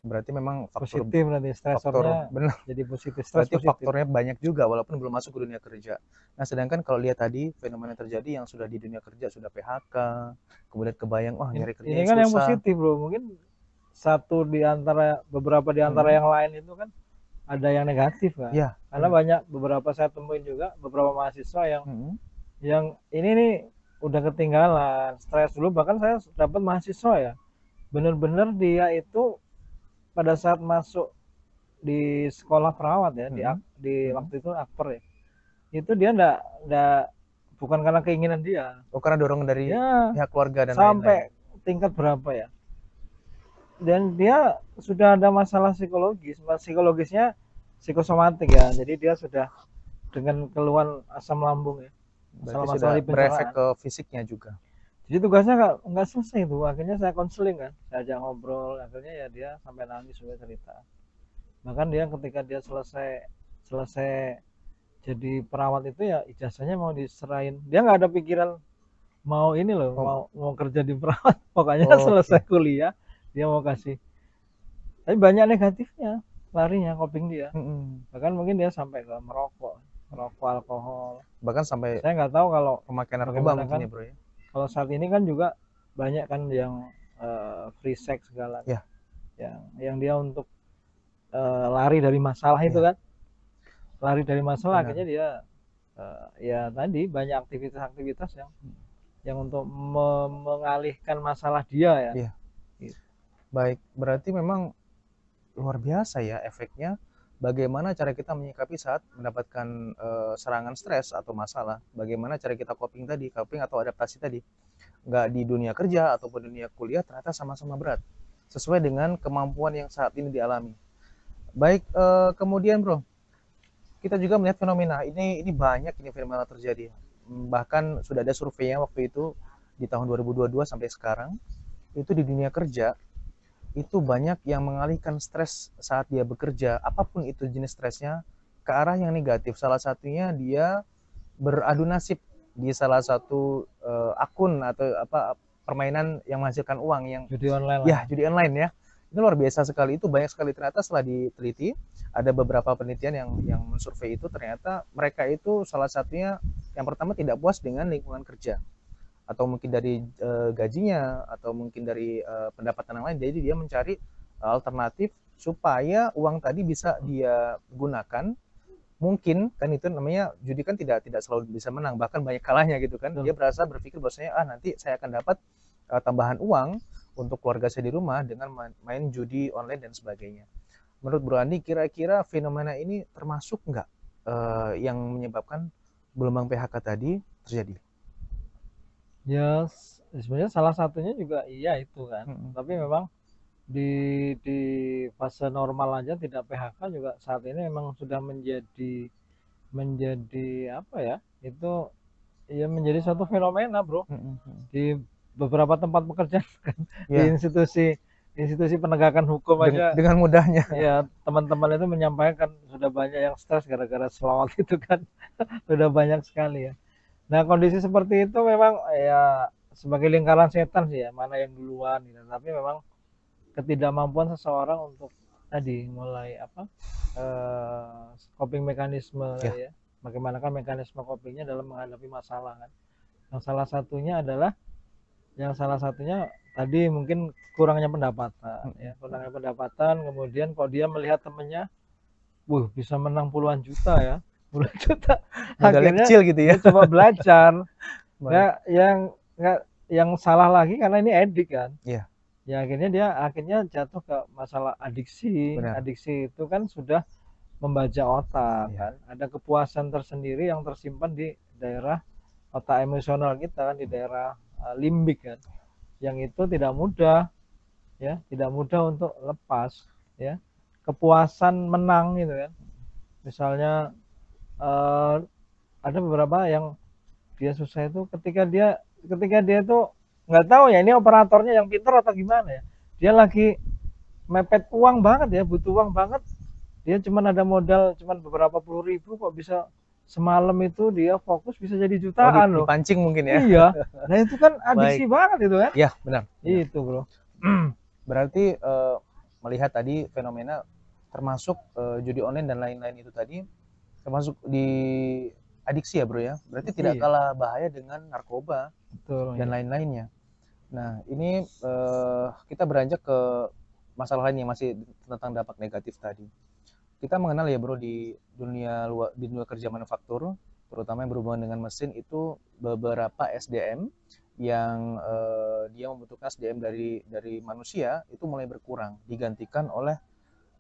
Berarti memang positif, nanti stresornya benar. jadi positif, stres Berarti positif. faktornya banyak juga walaupun belum masuk ke dunia kerja. Nah, sedangkan kalau lihat tadi fenomena terjadi yang sudah di dunia kerja sudah PHK, kemudian kebayang wah nyari Ini kerjanya kan yang susah. positif bro, mungkin satu di antara beberapa di antara Hmm. yang lain itu kan ada yang negatif kan, Ya, karena benar. banyak beberapa saya temuin juga beberapa mahasiswa Hmm. yang ini nih udah ketinggalan, stres dulu. Bahkan saya dapat mahasiswa ya, bener-bener dia itu pada saat masuk di sekolah perawat ya, Hmm. di Hmm. waktu itu akper ya, itu dia ndak bukan karena keinginan dia, Oh, karena dorongan dari ya pihak keluarga dan lain-lain. sampai tingkat berapa ya, dan dia sudah ada masalah psikologisnya psikosomatik ya, jadi dia sudah dengan keluhan asam lambung ya, Berarti masalah-masalah sudah di berefek pencernaan. ke fisiknya juga. Jadi tugasnya nggak selesai itu, akhirnya saya konseling kan, saya ajak ngobrol, akhirnya ya dia sampai nangis juga cerita. Bahkan dia ketika dia selesai selesai jadi perawat itu ya ijazahnya mau diserahin, dia nggak ada pikiran mau ini loh, Oh, mau kerja di perawat. Pokoknya selesai oke. kuliah dia mau kasih. Tapi banyak negatifnya larinya, coping dia. Hmm. Bahkan mungkin dia sampai ke merokok, merokok, alkohol. Bahkan sampai Saya nggak tahu kalau pemakaian narkoba bagaimana mungkin kan, ya, Bro ya. kalau saat ini kan juga banyak kan yang free sex segala kan, Ya, yang dia untuk lari dari masalah itu ya, kan, lari dari masalah, benar. akhirnya dia ya tadi banyak aktivitas-aktivitas yang untuk mengalihkan masalah dia ya. Iya. Gitu. Baik, berarti memang luar biasa ya efeknya. Bagaimana cara kita menyikapi saat mendapatkan serangan stres atau masalah? Bagaimana cara kita coping atau adaptasi tadi? Nggak di dunia kerja ataupun dunia kuliah ternyata sama-sama berat. Sesuai dengan kemampuan yang saat ini dialami. Baik, kemudian bro, kita juga melihat fenomena ini banyak ini fenomena terjadi. Bahkan sudah ada surveinya waktu itu di tahun 2022 sampai sekarang itu di dunia kerja itu banyak yang mengalihkan stres saat dia bekerja, apapun itu jenis stresnya, ke arah yang negatif. Salah satunya dia beradu nasib di salah satu akun atau apa permainan yang menghasilkan uang yang Judi online lah ya ya. judi online ya. Itu luar biasa sekali, itu banyak sekali ternyata setelah diteliti ada beberapa penelitian yang mensurvei itu ternyata mereka itu salah satunya yang pertama tidak puas dengan lingkungan kerja atau mungkin dari gajinya atau mungkin dari pendapatan yang lain, jadi dia mencari alternatif supaya uang tadi bisa dia gunakan. Mungkin kan itu namanya judi kan tidak selalu bisa menang, bahkan banyak kalahnya gitu kan. Betul. Dia berasa berpikir bahwasanya nanti saya akan dapat tambahan uang untuk keluarga saya di rumah dengan main judi online dan sebagainya. Menurut Bro Andi, kira-kira fenomena ini termasuk nggak yang menyebabkan gelombang PHK tadi terjadi? Ya sebenarnya salah satunya juga iya itu kan. Hmm. Tapi memang di di fase normal aja tidak PHK juga saat ini memang sudah menjadi menjadi apa ya? Itu ya menjadi suatu fenomena, Bro. Hmm. Hmm. Di beberapa tempat pekerjaan kan, di Ya, institusi penegakan hukum aja dengan mudahnya. ya, teman-teman itu menyampaikan sudah banyak yang stres gara-gara slot itu kan. Sudah banyak sekali ya. Nah, kondisi seperti itu memang ya sebagai lingkaran setan sih ya, mana yang duluan gitu. Tapi memang ketidakmampuan seseorang untuk tadi mulai apa? Coping mekanisme Ya, tadi ya. Bagaimana kan mekanisme copingnya dalam menghadapi masalah kan. Yang salah satunya adalah yang salah satunya tadi mungkin kurangnya pendapatan ya, kurangnya pendapatan. Kemudian kalau dia melihat temennya bisa menang puluhan juta ya, puluhan juta, modalnya akhirnya kecil gitu ya. dia coba belajar. Baik. Nah, nggak yang salah lagi karena ini edik kan, Iya, ya akhirnya dia jatuh ke masalah adiksi. benar. Adiksi itu kan sudah membaca otak Iya. kan, ada kepuasan tersendiri yang tersimpan di daerah otak emosional kita kan, di daerah limbik kan, yang itu tidak mudah ya, tidak mudah untuk lepas ya. Kepuasan menang gitu kan, misalnya eh, ada beberapa yang dia susah itu ketika dia tuh nggak tahu ya ini operatornya yang pintar atau gimana ya, dia lagi mepet uang banget ya, butuh uang banget, dia cuman ada modal cuman beberapa puluh ribu, kok bisa semalam itu dia fokus bisa jadi Oh, jutaan loh. dipancing mungkin ya. Iya, nah itu kan Baik. adiksi banget itu kan. Ya, benar, benar. Itu bro. Berarti melihat tadi fenomena termasuk judi online dan lain-lain itu tadi, termasuk di adiksi ya bro ya, berarti tidak Iya, kalah bahaya dengan narkoba betul. dan Iya. lain-lainnya. Nah ini kita beranjak ke masalah lain yang masih tentang dampak negatif tadi. Kita mengenal ya bro di di dunia kerja manufaktur, terutama yang berhubungan dengan mesin itu beberapa SDM yang dia membutuhkan SDM dari manusia itu mulai berkurang, digantikan oleh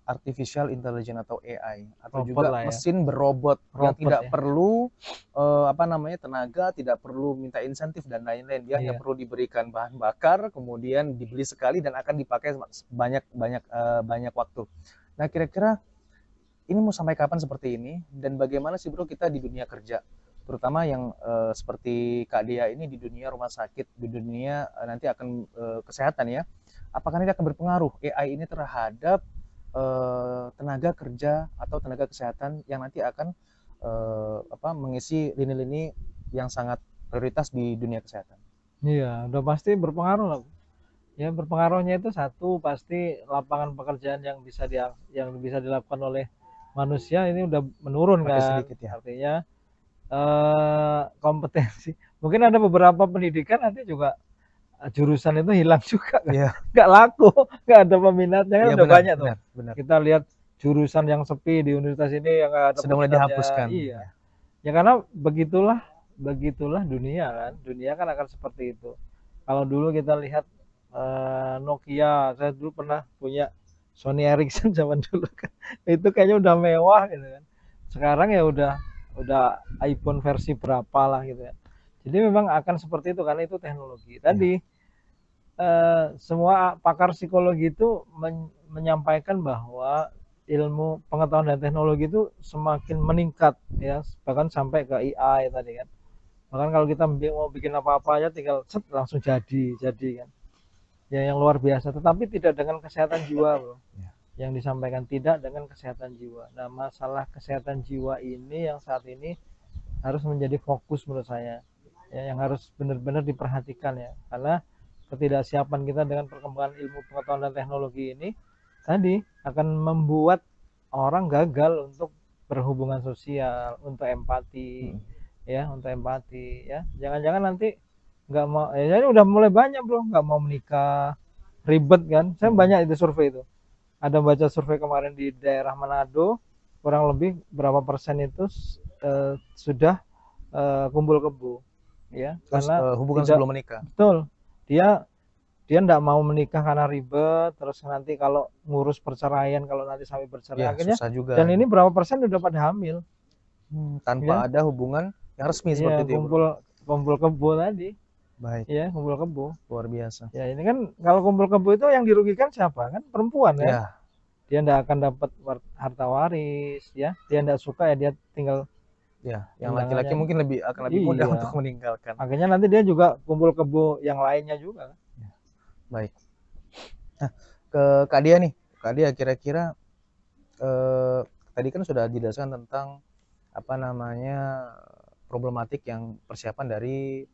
artificial intelligence atau AI atau Robot juga lah ya. mesin berobot yang Robot tidak ya. perlu apa namanya tenaga, tidak perlu minta insentif dan lain-lain. Dia hanya Iya. perlu diberikan bahan bakar, kemudian dibeli sekali dan akan dipakai banyak waktu. Nah, kira-kira ini mau sampai kapan seperti ini dan bagaimana sih bro kita di dunia kerja? Terutama yang seperti Kak Dia ini di dunia rumah sakit, di dunia nanti akan kesehatan ya. Apakah ini akan berpengaruh AI ini terhadap tenaga kerja atau tenaga kesehatan yang nanti akan mengisi lini-lini yang sangat prioritas di dunia kesehatan? Iya, udah pasti berpengaruh lah. Ya, berpengaruhnya itu satu pasti lapangan pekerjaan yang bisa dilakukan oleh manusia ini udah menurun Makin kan. sedikit ya. Artinya kompetensi. Mungkin ada beberapa pendidikan nanti juga jurusan itu hilang juga kan. Iya. Nggak laku, nggak ada peminatnya kan Iya udah benar, banyak tuh. benar. Kita lihat jurusan yang sepi di universitas ini yang nggak ada Sudah mulai peminatnya. dihapuskan. Iya. Ya karena begitulah dunia kan. Dunia kan akan seperti itu. Kalau dulu kita lihat Nokia, saya dulu pernah punya Sony Ericsson zaman dulu kan. Itu kayaknya udah mewah gitu kan. Sekarang ya udah iPhone versi berapa lah gitu ya. Jadi memang akan seperti itu karena itu teknologi. Tadi semua pakar psikologi itu menyampaikan bahwa ilmu pengetahuan dan teknologi itu semakin meningkat ya, bahkan sampai ke AI tadi kan. Bahkan kalau kita mau bikin apa-apa aja tinggal set langsung jadi kan. Ya yang luar biasa, tetapi tidak dengan kesehatan jiwa, bro. Yang disampaikan tidak dengan kesehatan jiwa. Nah, masalah kesehatan jiwa ini yang saat ini harus menjadi fokus menurut saya. Ya, yang harus benar-benar diperhatikan ya. Karena ketidaksiapan kita dengan perkembangan ilmu pengetahuan dan teknologi ini tadi akan membuat orang gagal untuk berhubungan sosial, untuk empati, ya. Jangan-jangan nanti nggak mau, ya ini udah mulai banyak bro, nggak mau menikah, ribet kan. Saya banyak itu survei itu. Ada baca survei kemarin di daerah Manado, kurang lebih berapa persen itu sudah kumpul kebo, ya. Terus Karena hubungan tidak sebelum menikah. betul, dia nggak mau menikah karena ribet, terus nanti kalau ngurus perceraian kalau nanti sampai bercerai Ya, akhirnya. susah juga. Dan ini berapa persen udah pada hamil tanpa ya. ada hubungan yang resmi Iya, seperti itu ya, bro. kumpul kebo tadi. Baik. Ya, kumpul kebo. Luar biasa. Ya, ini kan kalau kumpul kebo itu yang dirugikan siapa? Kan perempuan ya. Ya. Dia nggak akan dapat harta waris ya. Dia nggak suka ya dia tinggal. Ya, yang laki-laki mungkin akan lebih mudah untuk meninggalkan. Makanya nanti dia juga kumpul kebo yang lainnya juga. Ya. Baik. Nah, ke Kak Dia nih. Kak Dia kira-kira tadi kan sudah dijelaskan tentang apa namanya problematik yang persiapan dari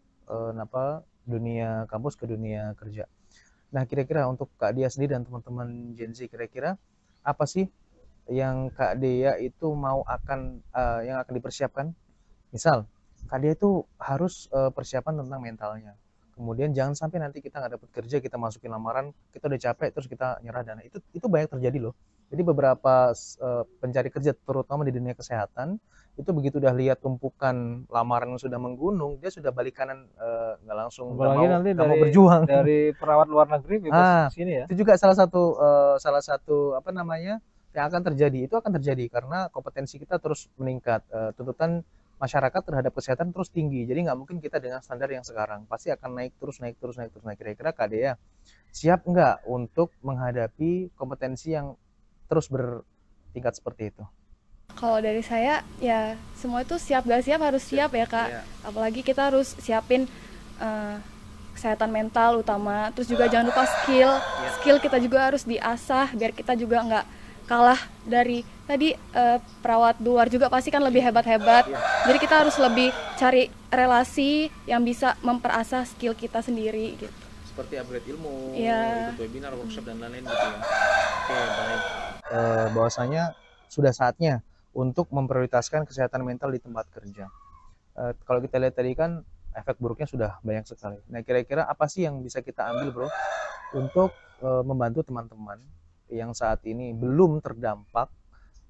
dunia kampus ke dunia kerja. Nah, kira-kira untuk Kak Dia sendiri dan teman-teman Gen Z kira-kira apa sih yang Kak Dia itu yang akan dipersiapkan? Misal, Kak Dia itu harus persiapan tentang mentalnya. Kemudian jangan sampai nanti kita nggak dapat kerja, kita masukin lamaran, kita udah capek terus kita nyerah dana. Itu banyak terjadi loh. Jadi beberapa pencari kerja terutama di dunia kesehatan itu begitu udah lihat tumpukan lamaran yang sudah menggunung, dia sudah balik kanan, nggak langsung nggak mau berjuang. Dari perawat luar negeri bebas sini ya. Itu juga salah satu apa namanya yang akan terjadi. Itu akan terjadi karena kompetensi kita terus meningkat, tuntutan masyarakat terhadap kesehatan terus tinggi. Jadi nggak mungkin kita dengan standar yang sekarang, pasti akan naik terus. Nah, kira-kira Kak Dea siap nggak untuk menghadapi kompetensi yang terus bertingkat seperti itu? Kalau dari saya ya semua itu siap gak siap harus siap ya Kak. Iya. Apalagi kita harus siapin kesehatan mental utama. Terus juga jangan lupa skill kita juga harus diasah biar kita juga nggak kalah dari tadi perawat luar juga pasti kan lebih hebat-hebat. Jadi kita harus lebih cari relasi yang bisa memperasah skill kita sendiri gitu. Seperti upgrade ilmu, ikut webinar, workshop dan lain-lain gitu ya. Oke, baik. Bahwasanya sudah saatnya untuk memprioritaskan kesehatan mental di tempat kerja. Kalau kita lihat tadi kan efek buruknya sudah banyak sekali. Nah, kira-kira apa sih yang bisa kita ambil, Bro, untuk membantu teman-teman yang saat ini belum terdampak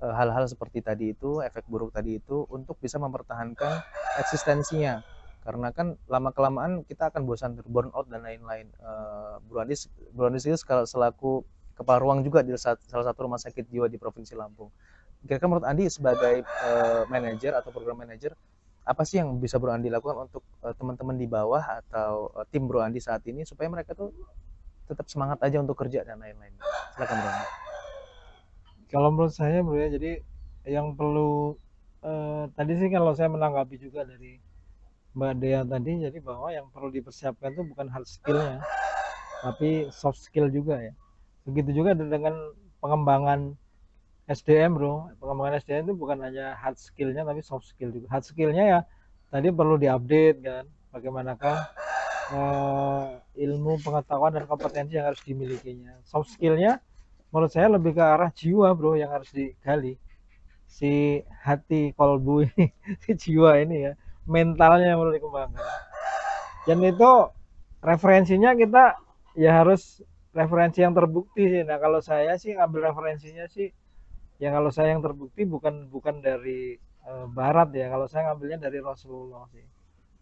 hal-hal seperti tadi itu, efek buruk tadi itu, untuk bisa mempertahankan eksistensinya. Karena kan lama-kelamaan kita akan bosan, burn out dan lain-lain. Bro Andis itu selaku kepala ruang juga di salah satu rumah sakit jiwa di Provinsi Lampung. Kira-kira menurut Andi sebagai manajer atau program manajer, apa sih yang bisa Bro Andi lakukan untuk teman-teman di bawah atau tim Bro Andi saat ini supaya mereka tuh tetap semangat aja untuk kerja dan lain-lain? Silakan Bro Andi. Kalau menurut saya bro ya, jadi yang perlu tadi sih kalau saya menanggapi juga dari Mbak Dea tadi, jadi bahwa yang perlu dipersiapkan itu bukan hard skillnya, tapi soft skill juga ya. Begitu juga dengan pengembangan SDM bro, pengembangan SDM itu bukan hanya hard skillnya tapi soft skill juga. Hard skillnya ya tadi perlu diupdate kan, bagaimanakah ilmu pengetahuan dan kompetensi yang harus dimilikinya. Soft skillnya menurut saya lebih ke arah jiwa bro yang harus digali, si hati kolbu ini si jiwa ini ya, mentalnya yang perlu dikembangkan. Dan itu referensinya kita ya harus referensi yang terbukti sih. Nah kalau saya sih ngambil referensinya sih ya, kalau saya yang terbukti bukan dari barat ya, kalau saya ngambilnya dari Rasulullah sih,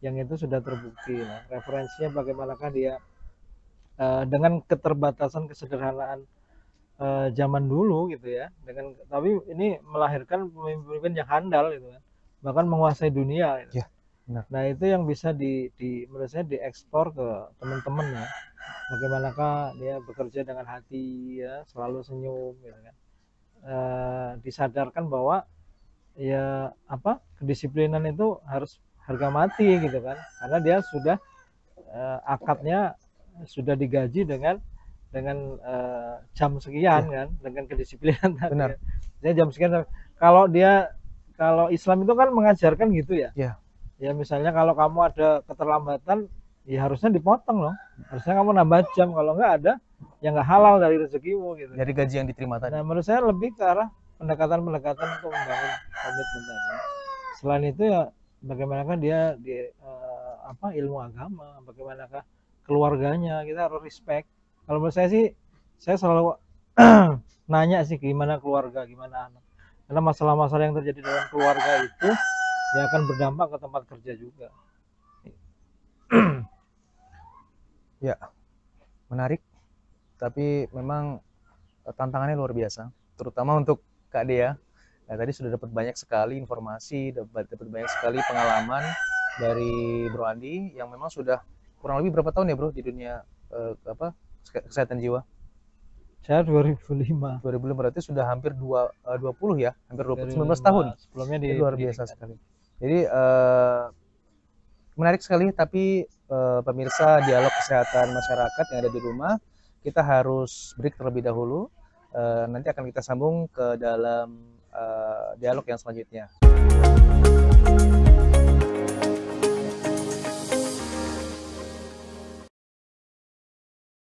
yang itu sudah terbukti. Nah, referensinya bagaimanakah dia dengan keterbatasan kesederhanaan zaman dulu gitu ya, dengan tapi ini melahirkan pemimpin yang handal gitu kan, bahkan menguasai dunia gitu. Ya, benar. Nah itu yang bisa menurut saya diekspor ke teman-teman ya, bagaimanakah dia bekerja dengan hati ya, selalu senyum gitu kan. Disadarkan bahwa ya apa, kedisiplinan itu harus harga mati gitu kan, karena dia sudah akadnya sudah digaji dengan jam sekian kan, dengan kedisiplinan tadi. Benar. Dia jam sekian. Kalau Islam itu kan mengajarkan gitu ya. Ya. Ya misalnya kalau kamu ada keterlambatan, ya harusnya dipotong loh. Harusnya kamu nambah jam. Kalau nggak ada, ya nggak halal dari rezekimu gitu. Dari gaji yang diterima tadi. Nah menurut saya lebih ke arah pendekatan-pendekatan untuk membangun komitmen tadi. Selain itu ya bagaimanakah dia di ilmu agama, bagaimanakah keluarganya, kita harus respect. Kalau menurut saya sih, saya selalu nanya sih gimana keluarga, gimana anak. Karena masalah-masalah yang terjadi dalam keluarga itu ya akan berdampak ke tempat kerja juga. Ya, menarik. Tapi memang tantangannya luar biasa, terutama untuk Kak Dea. Nah, tadi sudah dapat banyak sekali informasi, dapat banyak sekali pengalaman dari Bro Andi yang memang sudah kurang lebih berapa tahun ya Bro di dunia kesehatan jiwa? Saya 2005. 2005 berarti sudah hampir 20 ya, hampir 19 tahun. Sebelumnya luar biasa sekali. Jadi menarik sekali, tapi pemirsa dialog kesehatan masyarakat yang ada di rumah, kita harus break terlebih dahulu. Nanti akan kita sambung ke dalam dialog yang selanjutnya.